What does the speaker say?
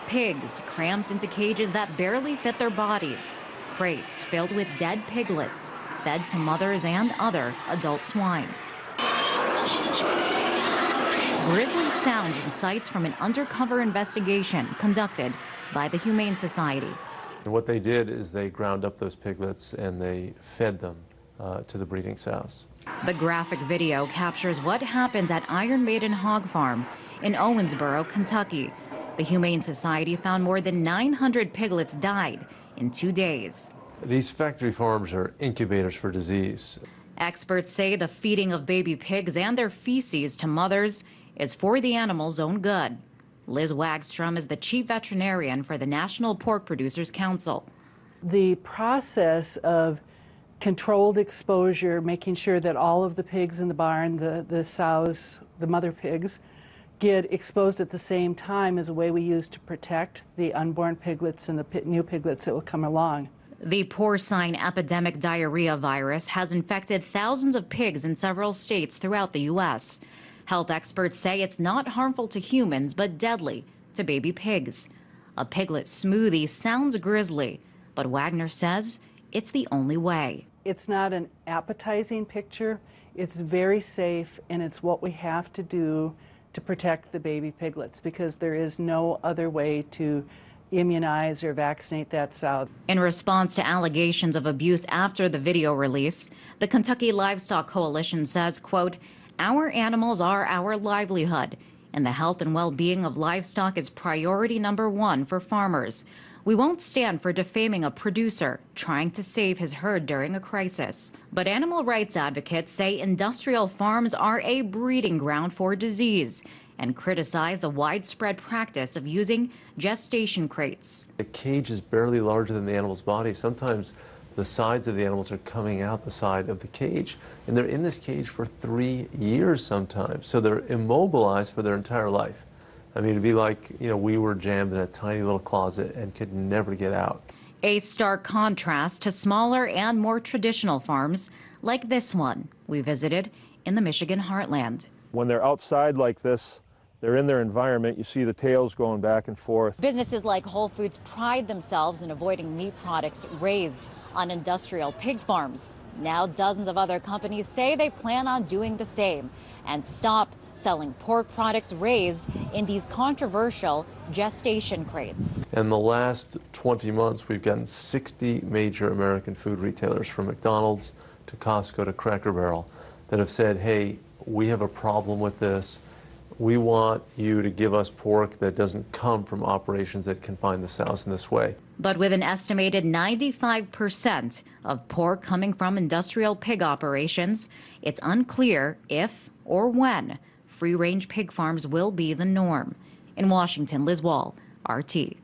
Pigs cramped into cages that barely fit their bodies. Crates filled with dead piglets, fed to mothers and other adult swine. Grisly sounds and sights from an undercover investigation conducted by the Humane Society. And what they did is they ground up those piglets and they fed them to the breeding sows. The graphic video captures what happened at Iron Maiden Hog Farm in Owensboro, Kentucky. The Humane Society found more than 900 piglets died in 2 days. These factory farms are incubators for disease. Experts say the feeding of baby pigs and their feces to mothers is for the animals' own good. Liz Wagstrom is the chief veterinarian for the National Pork Producers Council. The process of controlled exposure, making sure that all of the pigs in the barn, the sows, the mother pigs, get exposed at the same time is a way we use to protect the unborn piglets and the new piglets that will come along. The porcine epidemic diarrhea virus has infected thousands of pigs in several states throughout the U.S. Health experts say it's not harmful to humans, but deadly to baby pigs. A piglet smoothie sounds grisly, but Wagner says it's the only way. It's not an appetizing picture. It's very safe, and it's what we have to do to protect the baby piglets, because there is no other way to immunize or vaccinate that sow. In response to allegations of abuse after the video release, the Kentucky Livestock Coalition says, quote, "Our animals are our livelihood, and the health and well-being of livestock is priority number one for farmers. We won't stand for defaming a producer trying to save his herd during a crisis." But animal rights advocates say industrial farms are a breeding ground for disease and criticize the widespread practice of using gestation crates. The cage is barely larger than the animal's body. Sometimes the sides of the animals are coming out the side of the cage, and they're in this cage for 3 years sometimes, so they're immobilized for their entire life. I mean, it'd be like, we were jammed in a tiny little closet and could never get out. A stark contrast to smaller and more traditional farms like this one we visited in the Michigan heartland. When they're outside like this, they're in their environment. You see the tails going back and forth. Businesses like Whole Foods pride themselves in avoiding meat products raised on industrial pig farms. Now dozens of other companies say they plan on doing the same and stop selling pork products raised in these controversial gestation crates. In the last 20 months, we've gotten 60 major American food retailers, from McDonald's to Costco to Cracker Barrel, that have said, hey, we have a problem with this. We want you to give us pork that doesn't come from operations that confine the sows in this way. But with an estimated 95% of pork coming from industrial pig operations, it's unclear if or when free-range pig farms will be the norm. In Washington, Liz Wall, RT.